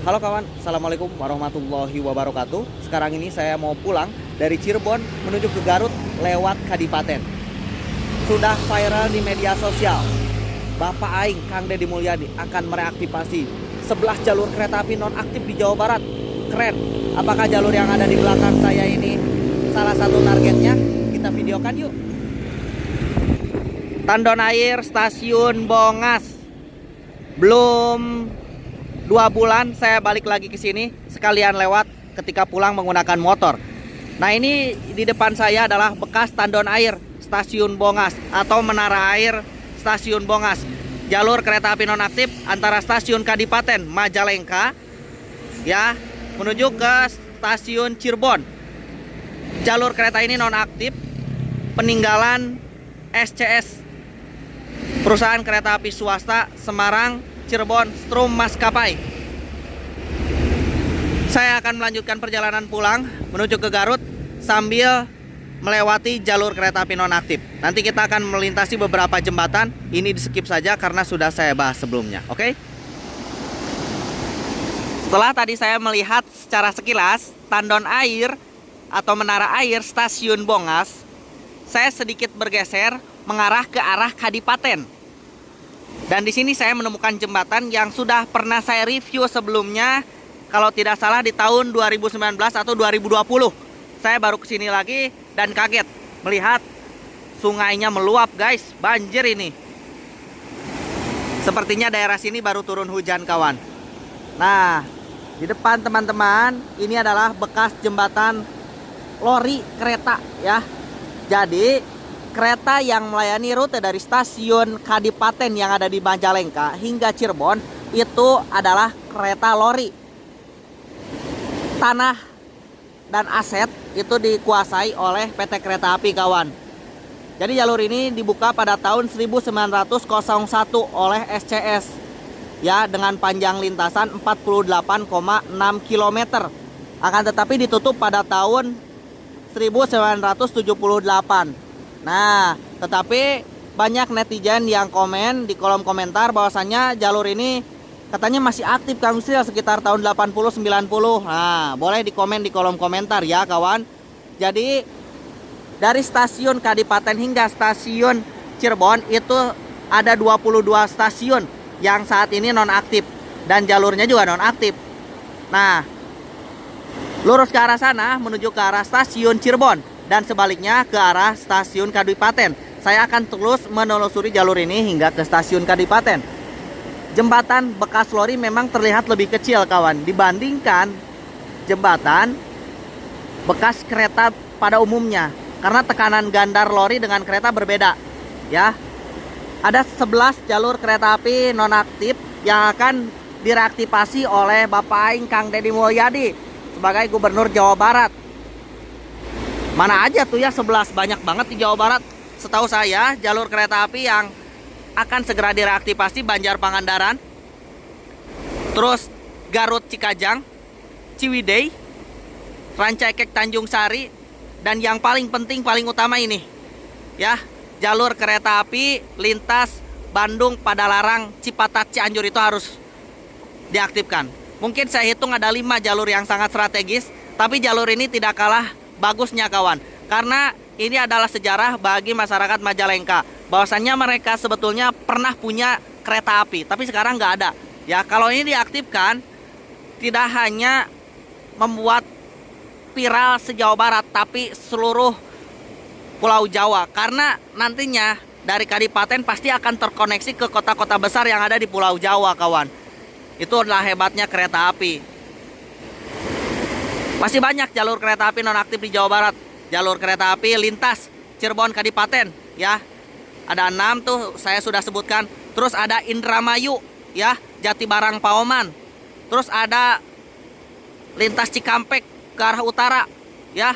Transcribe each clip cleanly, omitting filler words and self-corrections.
Halo kawan, Assalamualaikum warahmatullahi wabarakatuh. Sekarang ini saya mau pulang dari Cirebon menuju ke Garut lewat Kadipaten. Sudah viral di media sosial, Bapak Aing, Kang Deddy Mulyadi akan mereaktivasi 11 jalur kereta api nonaktif di Jawa Barat. Keren. Apakah jalur yang ada di belakang saya ini salah satu targetnya? Kita videokan yuk. Tandon Air Stasiun Bongas. Belum 2 bulan saya balik lagi ke sini, sekalian lewat ketika pulang menggunakan motor. Nah, ini di depan saya adalah bekas Tandon Air Stasiun Bongas atau Menara Air Stasiun Bongas. Jalur kereta api nonaktif antara Stasiun Kadipaten Majalengka ya menuju ke Stasiun Cirebon. Jalur kereta ini nonaktif peninggalan SCS, perusahaan kereta api swasta Semarang Cirebon Strum Maskapai. Saya akan melanjutkan perjalanan pulang menuju ke Garut sambil melewati jalur kereta api nonaktif. Nanti kita akan melintasi beberapa jembatan. Ini di skip saja karena sudah saya bahas sebelumnya. Oke? Setelah tadi saya melihat secara sekilas Tandon Air atau Menara Air Stasiun Bongas, saya sedikit bergeser mengarah ke arah Kadipaten. Dan di sini saya menemukan jembatan yang sudah pernah saya review sebelumnya, kalau tidak salah di tahun 2019 atau 2020. Saya baru kesini lagi dan kaget melihat sungainya meluap, guys. Banjir ini. Sepertinya daerah sini baru turun hujan, kawan. Nah, di depan teman-teman ini adalah bekas jembatan lori kereta ya. Jadi kereta yang melayani rute dari stasiun Kadipaten yang ada di Majalengka hingga Cirebon itu adalah kereta lori. Tanah dan aset itu dikuasai oleh PT Kereta Api, kawan. Jadi jalur ini dibuka pada tahun 1901 oleh SCS ya, dengan panjang lintasan 48,6 km. Akan tetapi ditutup pada tahun 1978. Nah, tetapi banyak netizen yang komen di kolom komentar bahwasannya jalur ini katanya masih aktif, Kang Sil, sekitar tahun 80-90. Nah, boleh dikomen di kolom komentar ya, kawan. Jadi dari stasiun Kadipaten hingga stasiun Cirebon itu ada 22 stasiun yang saat ini nonaktif dan jalurnya juga nonaktif. Nah, lurus ke arah sana menuju ke arah stasiun Cirebon dan sebaliknya ke arah stasiun Kadipaten. Saya akan terus menelusuri jalur ini hingga ke stasiun Kadipaten. Jembatan bekas lori memang terlihat lebih kecil, kawan, dibandingkan jembatan bekas kereta pada umumnya, karena tekanan gandar lori dengan kereta berbeda ya. Ada 11 jalur kereta api nonaktif yang akan direaktivasi oleh Bapak Aing, Kang Deddy Mulyadi sebagai Gubernur Jawa Barat. Mana aja tuh ya 11, banyak banget di Jawa Barat. Setahu saya jalur kereta api yang akan segera direaktivasi Banjar Pangandaran, terus Garut Cikajang, Ciwidey, Rancaikek Tanjung Sari, dan yang paling penting paling utama ini ya, jalur kereta api lintas Bandung Padalarang Cipatat Cianjur itu harus diaktifkan. Mungkin saya hitung ada 5 jalur yang sangat strategis, tapi jalur ini tidak kalah bagusnya, kawan, karena ini adalah sejarah bagi masyarakat Majalengka bahwasannya mereka sebetulnya pernah punya kereta api tapi sekarang nggak ada ya. Kalau ini diaktifkan tidak hanya membuat viral se-Jawa Barat tapi seluruh Pulau Jawa, karena nantinya dari Kadipaten pasti akan terkoneksi ke kota-kota besar yang ada di Pulau Jawa, kawan. Itu adalah hebatnya kereta api. Masih banyak jalur kereta api nonaktif di Jawa Barat. Jalur kereta api lintas Cirebon Kadipaten ya. Ada 6 tuh saya sudah sebutkan. Terus ada Indramayu ya, Jatibarang Paoman. Terus ada lintas Cikampek ke arah utara ya.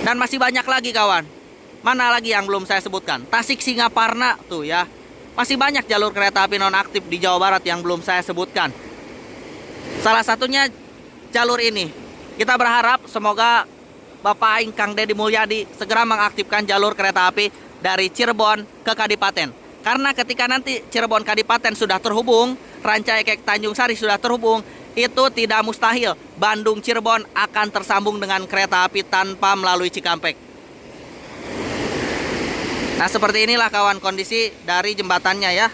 Dan masih banyak lagi, kawan. Mana lagi yang belum saya sebutkan? Tasik Singaparna tuh ya. Masih banyak jalur kereta api nonaktif di Jawa Barat yang belum saya sebutkan. Salah satunya jalur ini. Kita berharap semoga Bapak Aing, Kang Deddy Mulyadi segera mengaktifkan jalur kereta api dari Cirebon ke Kadipaten. Karena ketika nanti Cirebon Kadipaten sudah terhubung Rancaikek Tanjung Sari sudah terhubung, itu tidak mustahil Bandung Cirebon akan tersambung dengan kereta api tanpa melalui Cikampek. Nah, seperti inilah kawan kondisi dari jembatannya ya.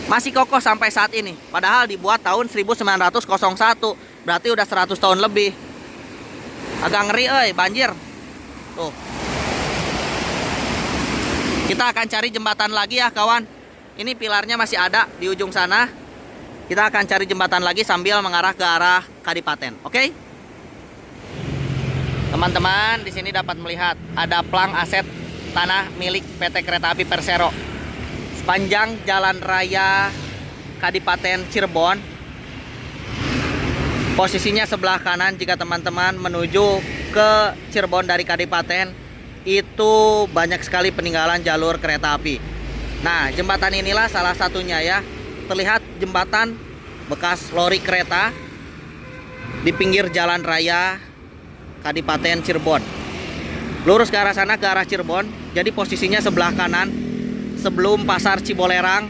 Masih kokoh sampai saat ini. Padahal dibuat tahun 1901. Berarti udah 100 tahun lebih. Agak ngeri banjir. Tuh. Kita akan cari jembatan lagi ya kawan. Ini pilarnya masih ada di ujung sana. Kita akan cari jembatan lagi sambil mengarah ke arah Kadipaten. Oke? Teman-teman, di sini dapat melihat ada plang aset tanah milik PT Kereta Api Persero. Sepanjang jalan raya Kadipaten Cirebon, posisinya sebelah kanan jika teman-teman menuju ke Cirebon dari Kadipaten, itu banyak sekali peninggalan jalur kereta api. Nah, jembatan inilah salah satunya ya. Terlihat jembatan bekas lori kereta di pinggir jalan raya Kadipaten Cirebon. Lurus ke arah sana, ke arah Cirebon. Jadi posisinya sebelah kanan sebelum Pasar Cibolerang,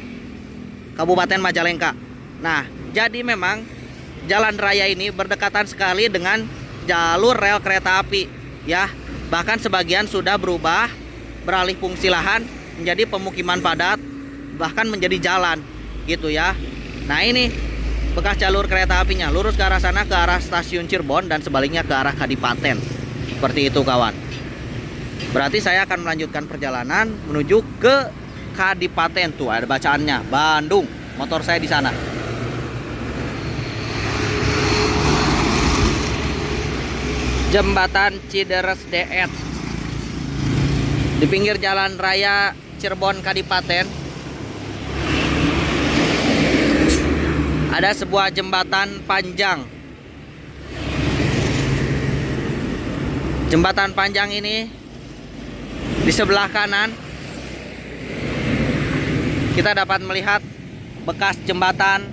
Kabupaten Majalengka. Nah, jadi memang jalan raya ini berdekatan sekali dengan jalur rel kereta api ya. Bahkan sebagian sudah berubah, beralih fungsi lahan menjadi pemukiman padat, bahkan menjadi jalan gitu ya. Nah, ini bekas jalur kereta apinya. Lurus ke arah sana, ke arah stasiun Cirebon, dan sebaliknya ke arah Kadipaten. Seperti itu kawan. Berarti saya akan melanjutkan perjalanan menuju ke Kadipaten. Tuh ada bacaannya, Bandung. Motor saya di sana. Jembatan Cideres DX di pinggir jalan raya Cirebon Kadipaten. Ada sebuah jembatan panjang. Jembatan panjang ini di sebelah kanan kita dapat melihat bekas jembatan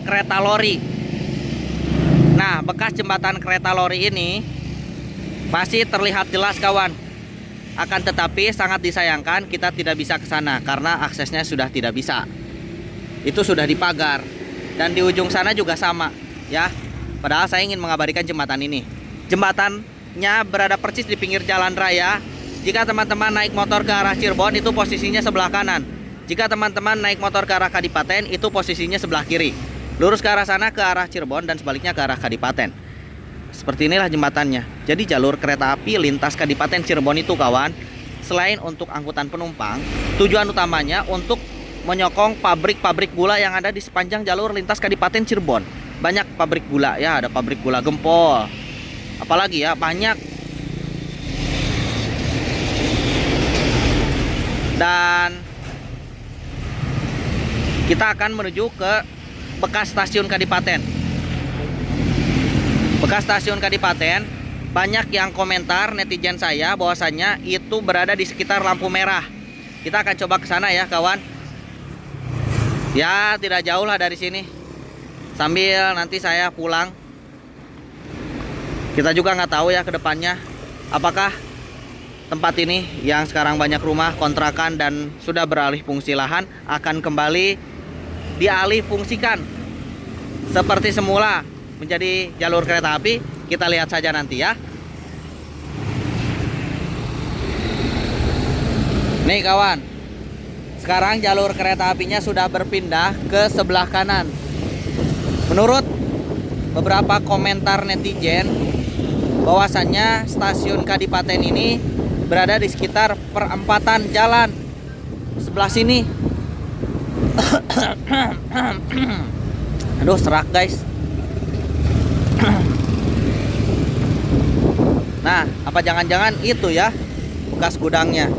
kereta lori. Nah, bekas jembatan kereta lori ini masih terlihat jelas kawan. Akan tetapi sangat disayangkan kita tidak bisa ke sana karena aksesnya sudah tidak bisa. Itu sudah dipagar. Dan di ujung sana juga sama ya. Padahal saya ingin mengabadikan jembatan ini. Jembatannya berada persis di pinggir jalan raya. Jika teman-teman naik motor ke arah Cirebon, itu posisinya sebelah kanan. Jika teman-teman naik motor ke arah Kadipaten, itu posisinya sebelah kiri. Lurus ke arah sana, ke arah Cirebon, dan sebaliknya ke arah Kadipaten. Seperti inilah jembatannya. Jadi jalur kereta api lintas Kadipaten Cirebon itu kawan, selain untuk angkutan penumpang, tujuan utamanya untuk menyokong pabrik-pabrik gula yang ada di sepanjang jalur lintas Kadipaten Cirebon. Banyak pabrik gula ya, ada pabrik gula Gempol. Apalagi ya, banyak. Dan kita akan menuju ke bekas stasiun Kadipaten. Bekas stasiun Kadipaten, banyak yang komentar netizen saya bahwasannya itu berada di sekitar lampu merah. Kita akan coba ke sana ya kawan. Ya, tidak jauh lah dari sini. Sambil nanti saya pulang. Kita juga nggak tahu ya ke depannya apakah tempat ini yang sekarang banyak rumah kontrakan dan sudah beralih fungsi lahan akan kembali dialih fungsikan seperti semula menjadi jalur kereta api. Kita lihat saja nanti ya. Nih kawan, sekarang jalur kereta apinya sudah berpindah ke sebelah kanan. Menurut beberapa komentar netizen, bahwasannya stasiun Kadipaten ini berada di sekitar perempatan jalan sebelah sini. Aduh, serak guys. Nah, apa jangan-jangan itu ya bekas gudangnya.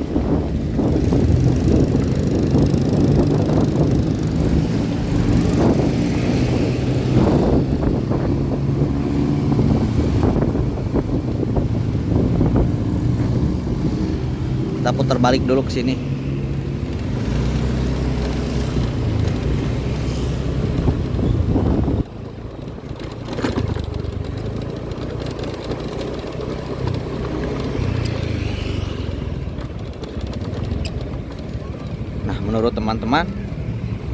Kita putar balik dulu ke sini. Nah, menurut teman-teman,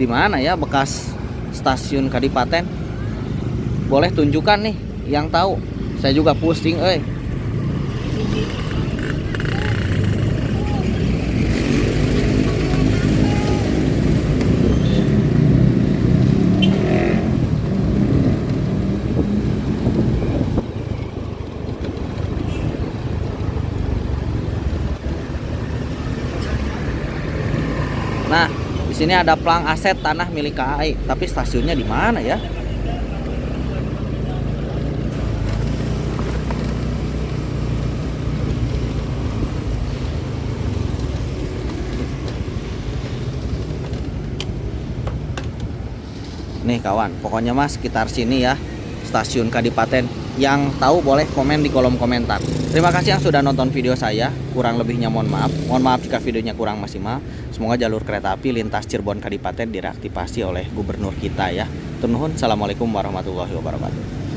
di mana ya bekas stasiun Kadipaten. Boleh tunjukkan nih yang tahu. Saya juga pusing, Nah, di sini ada plang aset tanah milik KAI, tapi stasiunnya di mana ya? Nih kawan, pokoknya mas sekitar sini ya, stasiun Kadipaten. Yang tahu boleh komen di kolom komentar. Terima kasih yang sudah nonton video saya. Kurang lebihnya mohon maaf. Mohon maaf jika videonya kurang maksimal. Semoga jalur kereta api lintas Cirebon Kadipaten direaktivasi oleh gubernur kita ya. Turnuhun. Assalamualaikum warahmatullahi wabarakatuh.